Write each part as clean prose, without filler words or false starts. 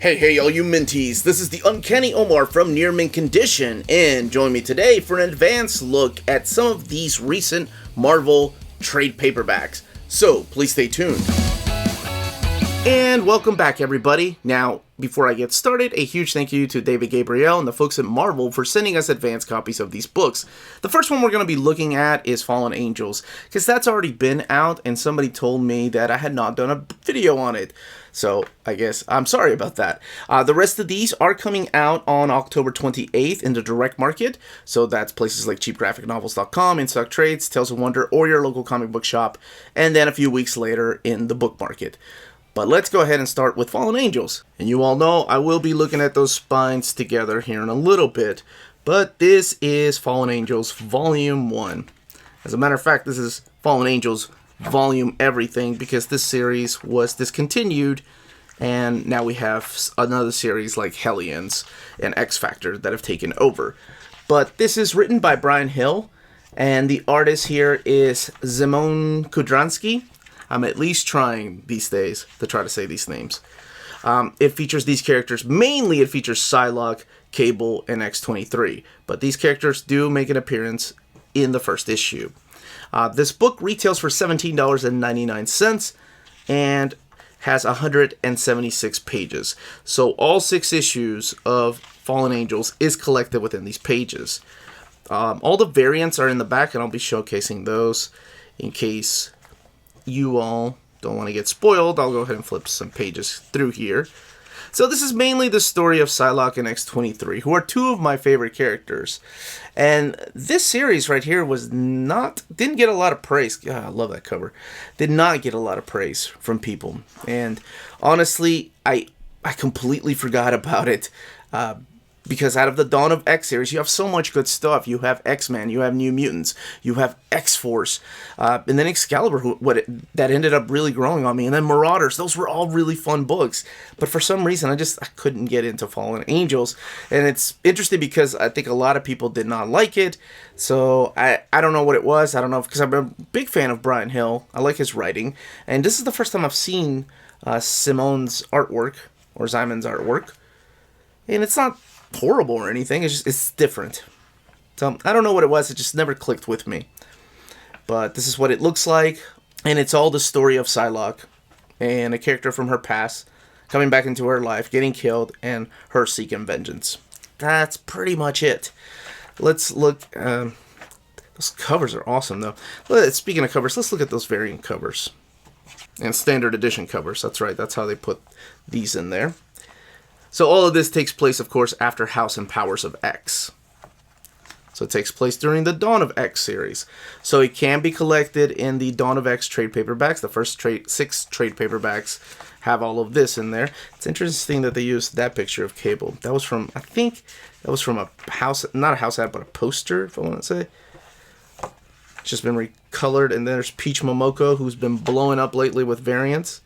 Hey, all you minties, this is the Uncanny Omar from Near Mint Condition, and join me today for an advanced look at some of these recent Marvel trade paperbacks. So, please stay tuned. And welcome back, everybody. Now, before I get started, a huge thank you to David Gabriel and the folks at Marvel for sending us advanced copies of these books. The first one we're going to be looking at is Fallen Angels, because that's already been out, and somebody told me that I had not done a video on it. So, I guess I'm sorry about that. The rest of these are coming out on October 28th in the direct market. So that's places like cheapgraphicnovels.com, In-Stock Trades, Tales of Wonder, or your local comic book shop. And then a few weeks later in the book market. But let's go ahead and start with Fallen Angels. And you all know I will be looking at those spines together here in a little bit. But this is Fallen Angels Volume 1. As a matter of fact, this is Fallen Angels Volume Everything, because this series was discontinued, and now we have another series like Hellions and X Factor that have taken over. But this is written by Brian Hill, and the artist here is Szymon Kudranski. I'm at least trying these days to try to say these names. It features these characters. Mainly it features Psylocke, Cable, and X-23. But these characters do make an appearance in the first issue. This book retails for $17.99 and has 176 pages. So all 6 issues of Fallen Angels is collected within these pages. All the variants are in the back, and I'll be showcasing those in case you all don't want to get spoiled. I'll go ahead and flip some pages through here. So this is mainly the story of Psylocke and X-23, who are 2 of my favorite characters. And this series right here didn't get a lot of praise. God, I love that cover. Did not get a lot of praise from people. And honestly, I completely forgot about it. Because out of the Dawn of X series, you have so much good stuff. You have X-Men, you have New Mutants, you have X-Force, and then Excalibur, that ended up really growing on me, and then Marauders. Those were all really fun books. But for some reason, I couldn't get into Fallen Angels. And it's interesting because I think a lot of people did not like it. So I don't know what it was. I don't know, because I'm a big fan of Brian Hill. I like his writing. And this is the first time I've seen Szymon's artwork, or Szymon's artwork. And it's not horrible or anything, it's different. So I don't know what it was, it just never clicked with me. But this is what it looks like, and it's all the story of Psylocke and a character from her past coming back into her life, getting killed, and her seeking vengeance. That's pretty much it. Let's look. Those covers are awesome, though. Speaking of covers, let's look at those variant covers and standard edition covers. That's right, that's how they put these in there. So all of this takes place, of course, after House and Powers of X. So it takes place during the Dawn of X series. So it can be collected in the Dawn of X trade paperbacks. The first 6 trade paperbacks have all of this in there. It's interesting that they used that picture of Cable. That was from, I think, a house, not a house ad, but a poster, if I want to say. It's just been recolored. And then there's Peach Momoko, who's been blowing up lately with variants.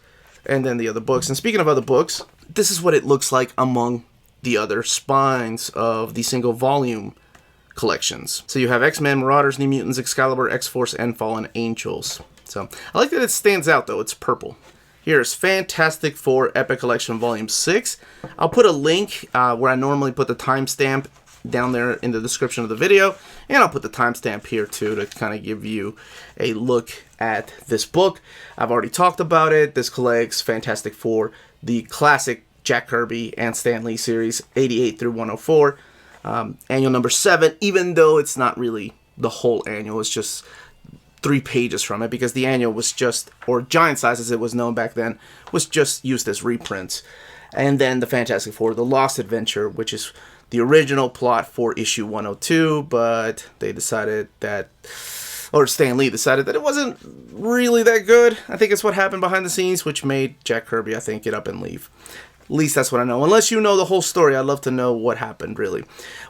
And then the other books. And speaking of other books, this is what it looks like among the other spines of the single volume collections. So you have X-Men, Marauders, New Mutants, Excalibur, X-Force, and Fallen Angels. So I like that it stands out, though. It's purple. Here's Fantastic Four Epic Collection Volume 6. I'll put a link where I normally put the timestamp down there in the description of the video. And I'll put the timestamp here, too, to kind of give you a look at this book. I've already talked about it. This collects Fantastic Four, the classic Jack Kirby and Stan Lee series, 88 through 104. Annual number 7, even though it's not really the whole annual. It's just 3 pages from it, because the annual was just, or Giant Size as it was known back then, was just used as reprints. And then the Fantastic Four, The Lost Adventure, which is the original plot for issue 102, but they decided that, or Stan Lee decided that it wasn't really that good. I think it's what happened behind the scenes, which made Jack Kirby, I think, get up and leave. At least that's what I know. Unless you know the whole story, I'd love to know what happened, really.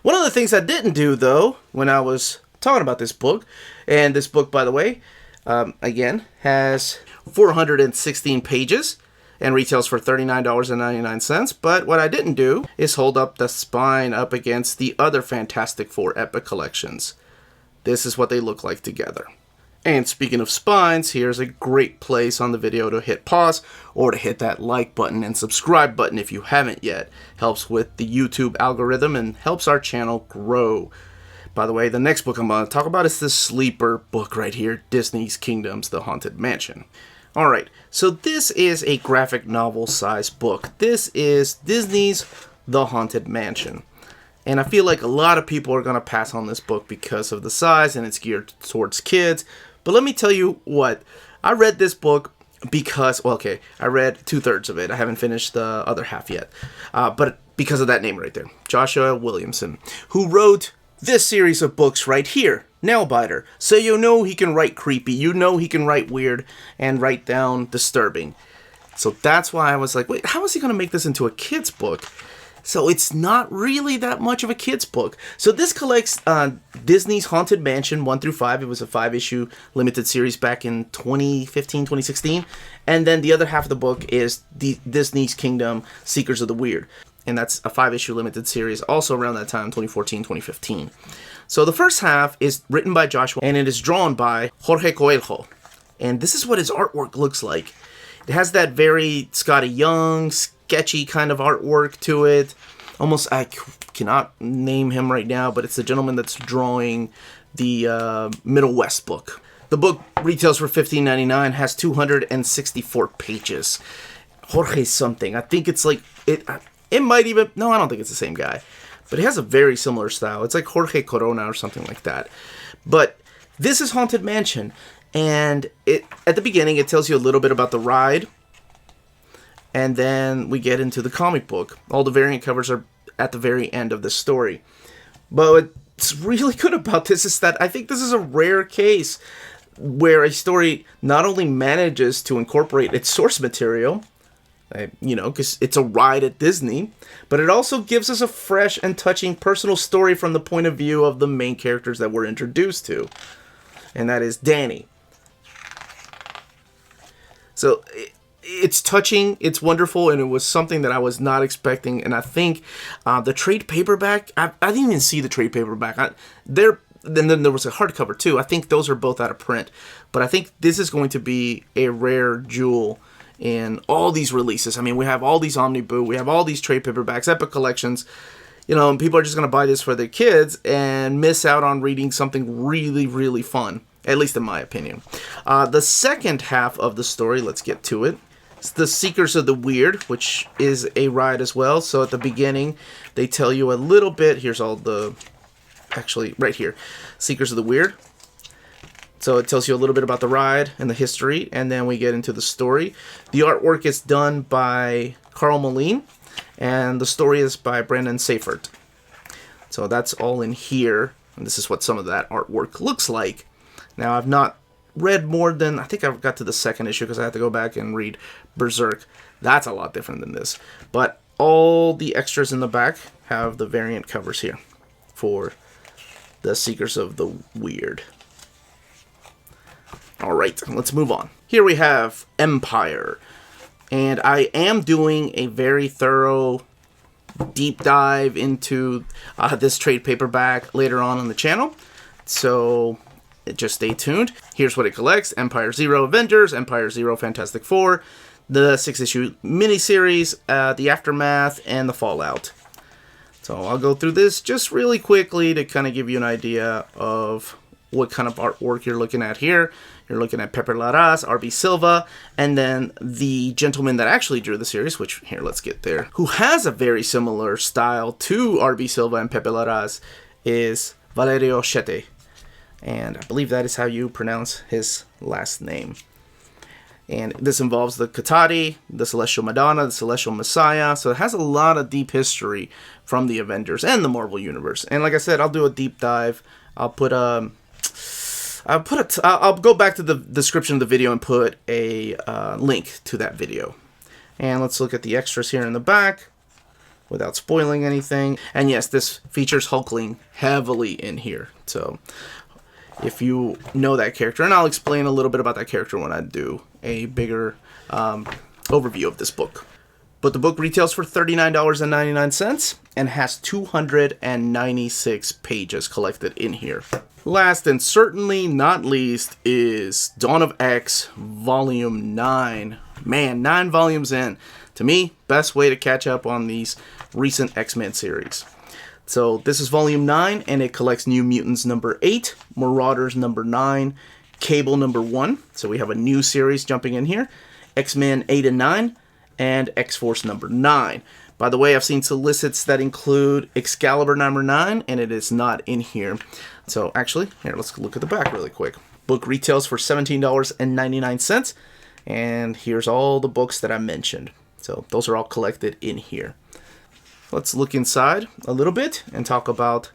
One of the things I didn't do, though, when I was talking about this book, and this book, by the way, again, has 416 pages and retails for $39.99. But what I didn't do is hold up the spine up against the other Fantastic Four Epic collections. This is what they look like together. And speaking of spines, here's a great place on the video to hit pause or to hit that like button and subscribe button if you haven't yet. Helps with the YouTube algorithm and helps our channel grow. By the way, the next book I'm going to talk about is this sleeper book right here, Disney's Kingdoms, The Haunted Mansion. Alright, so this is a graphic novel size book. This is Disney's The Haunted Mansion. And I feel like a lot of people are going to pass on this book because of the size and it's geared towards kids. But let me tell you what, I read this book because, well, okay, I read 2/3 of it. I haven't finished the other half yet. But because of that name right there, Joshua Williamson, who wrote this series of books right here, Nailbiter. So you know he can write creepy, you know he can write weird, and write down disturbing. So that's why I was like, wait, how is he going to make this into a kid's book? So it's not really that much of a kid's book. So this collects Disney's Haunted Mansion 1 through 5. It was a 5-issue limited series back in 2015, 2016. And then the other half of the book is Disney's Kingdom, Seekers of the Weird. And that's a 5-issue limited series also around that time, 2014, 2015. So the first half is written by Joshua and it is drawn by Jorge Coelho. And this is what his artwork looks like. It has that very Scotty Young, sketchy kind of artwork to it. Almost, I cannot name him right now, but it's the gentleman that's drawing the Middle West book. The book retails for $15.99, has 264 pages. Jorge something. I think it's like, it might even, no, I don't think it's the same guy. But he has a very similar style. It's like Jorge Corona or something like that. But this is Haunted Mansion. And at the beginning, it tells you a little bit about the ride. And then we get into the comic book. All the variant covers are at the very end of the story. But what's really good about this is that I think this is a rare case where a story not only manages to incorporate its source material, you know, because it's a ride at Disney, but it also gives us a fresh and touching personal story from the point of view of the main characters that we're introduced to. And that is Danny. So it's touching, it's wonderful, and it was something that I was not expecting. And I think the trade paperback, I didn't even see the trade paperback. Then there was a hardcover too. I think those are both out of print. But I think this is going to be a rare jewel in all these releases. I mean, we have all these Omniboo, we have all these trade paperbacks, Epic Collections. You know, and people are just going to buy this for their kids and miss out on reading something really, really fun. At least in my opinion. The second half of the story, let's get to it. It's the Seekers of the Weird, which is a ride as well. So at the beginning, they tell you a little bit. Here's all the, actually, right here. Seekers of the Weird. So it tells you a little bit about the ride and the history. And then we get into the story. The artwork is done by Carl Moline. And the story is by Brandon Seifert. So that's all in here. And this is what some of that artwork looks like. Now, I've not read more than, I think I've got to the second issue because I had to go back and read Berserk. That's a lot different than this. But all the extras in the back have the variant covers here for the Seekers of the Weird. Alright, let's move on. Here we have Empyre. And I am doing a very thorough deep dive into this trade paperback later on the channel. So just stay tuned. Here's what it collects. Empyre 0 Avengers, Empyre 0 Fantastic Four, the 6-issue miniseries, the Aftermath, and the Fallout. So I'll go through this just really quickly to kind of give you an idea of what kind of artwork you're looking at here. You're looking at Pepe Larraz, R.B. Silva, and then the gentleman that actually drew the series, which, here, let's get there, who has a very similar style to R.B. Silva and Pepe Larraz, is Valerio Chete. And I believe that is how you pronounce his last name. And this involves the Katari, the Celestial Madonna, the Celestial Messiah. So it has a lot of deep history from the Avengers and the Marvel Universe. And like I said, I'll do a deep dive. I'll go back to the description of the video and put a link to that video. And let's look at the extras here in the back without spoiling anything. And yes, this features Hulkling heavily in here. So if you know that character, and I'll explain a little bit about that character when I do a bigger overview of this book. But the book retails for $39.99 and has 296 pages collected in here. Last and certainly not least is Dawn of X Volume 9. Man, 9 volumes in. To me, best way to catch up on these recent X-Men series. So this is Volume 9, and it collects New Mutants number 8, Marauders number 9, Cable number 1. So we have a new series jumping in here. X-Men 8 and 9, and X-Force number 9. By the way, I've seen solicits that include Excalibur number 9, and it is not in here. So actually, here, let's look at the back really quick. Book retails for $17.99, and here's all the books that I mentioned. So those are all collected in here. Let's look inside a little bit and talk about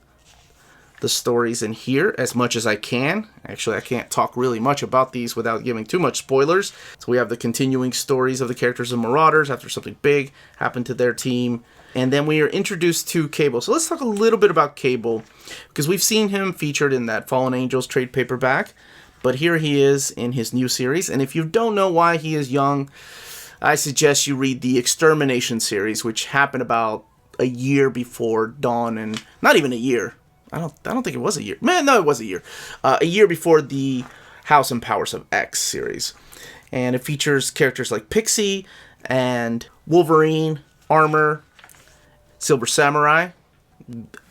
the stories in here as much as I can. Actually, I can't talk really much about these without giving too much spoilers. So we have the continuing stories of the characters of Marauders after something big happened to their team. And then we are introduced to Cable. So let's talk a little bit about Cable, because we've seen him featured in that Fallen Angels trade paperback. But here he is in his new series. And if you don't know why he is young, I suggest you read the Extermination series, which happened about a year before Dawn, and not even a year. I don't think it was a year. Man, no, it was a year. A year before the House and Powers of X series. And it features characters like Pixie and Wolverine, Armor, Silver Samurai,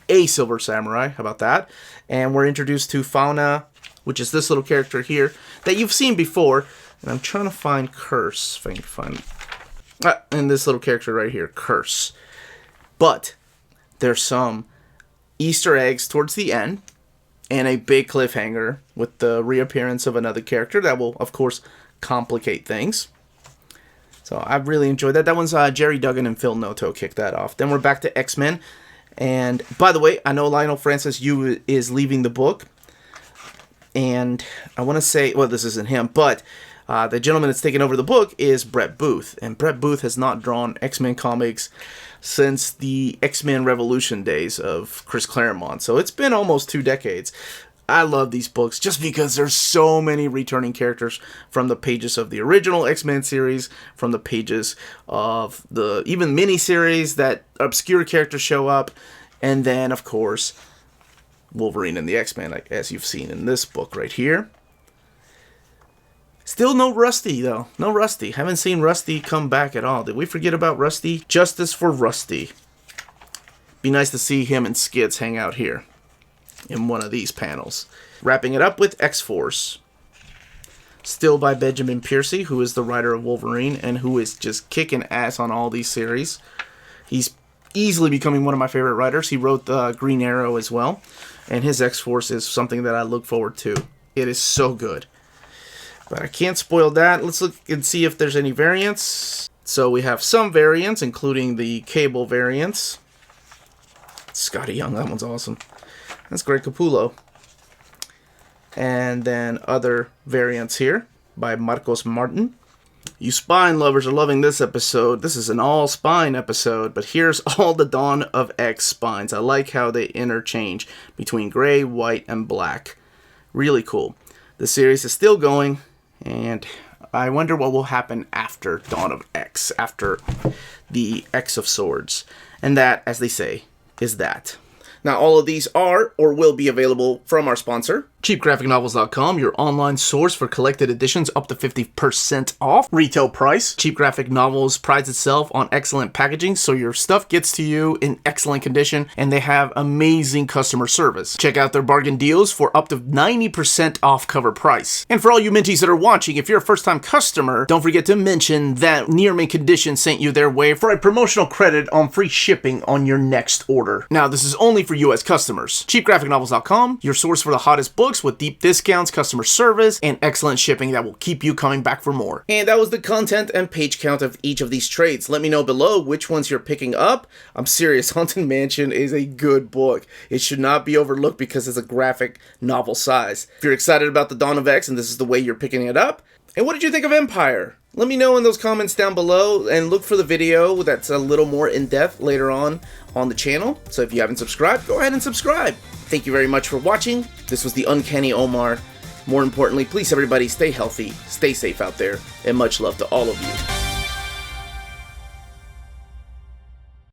a Silver Samurai, how about that? And we're introduced to Fauna, which is this little character here that you've seen before. And I'm trying to find Curse, if I can find and this little character right here, Curse. But there's some Easter eggs towards the end, and a big cliffhanger with the reappearance of another character that will, of course, complicate things. So I really enjoyed that. That one's Jerry Duggan and Phil Noto kicked that off. Then we're back to X-Men. And by the way, I know Lionel Francis Yu is leaving the book. And I want to say, well, this isn't him, but the gentleman that's taken over the book is Brett Booth. And Brett Booth has not drawn X-Men comics since the X-Men Revolution days of Chris Claremont. So it's been almost 2 decades. I love these books just because there's so many returning characters from the pages of the original X-Men series, from the pages of the even mini-series that obscure characters show up, and then, of course, Wolverine and the X-Men, as you've seen in this book right here. Still no Rusty, though. No Rusty. Haven't seen Rusty come back at all. Did we forget about Rusty? Justice for Rusty. Be nice to see him and Skids hang out here in one of these panels. Wrapping it up with X-Force. Still by Benjamin Piercy, who is the writer of Wolverine and who is just kicking ass on all these series. He's easily becoming one of my favorite writers. He wrote Green Arrow as well. And his X-Force is something that I look forward to. It is so good. But I can't spoil that. Let's look and see if there's any variants. So we have some variants, including the Cable variants. Scotty Young, that one's awesome. That's Greg Capullo. And then other variants here by Marcos Martin. You spine lovers are loving this episode. This is an all spine episode, but here's all the Dawn of X spines. I like how they interchange between gray, white, and black. Really cool. The series is still going. And I wonder what will happen after Dawn of X, after the X of Swords. And that, as they say, is that. Now, all of these are or will be available from our sponsor, CheapGraphicNovels.com, your online source for collected editions up to 50% off retail price. Cheap Graphic Novels prides itself on excellent packaging, so your stuff gets to you in excellent condition, and they have amazing customer service. Check out their bargain deals for up to 90% off cover price. And for all you Minties that are watching, if you're a first-time customer, don't forget to mention that Near Mint Condition sent you their way for a promotional credit on free shipping on your next order. Now, this is only for U.S. customers. CheapGraphicNovels.com, your source for the hottest books with deep discounts, customer service, and excellent shipping that will keep you coming back for more. And that was the content and page count of each of these trades. Let me know below which ones you're picking up. I'm serious, Haunted Mansion is a good book. It should not be overlooked because it's a graphic novel size. If you're excited about the Dawn of X and this is the way you're picking it up, and what did you think of Empyre? Let me know in those comments down below, and look for the video that's a little more in-depth later on the channel. So if you haven't subscribed, go ahead and subscribe. Thank you very much for watching. This was the Uncanny Omar. More importantly, please everybody stay healthy, stay safe out there, and much love to all of you.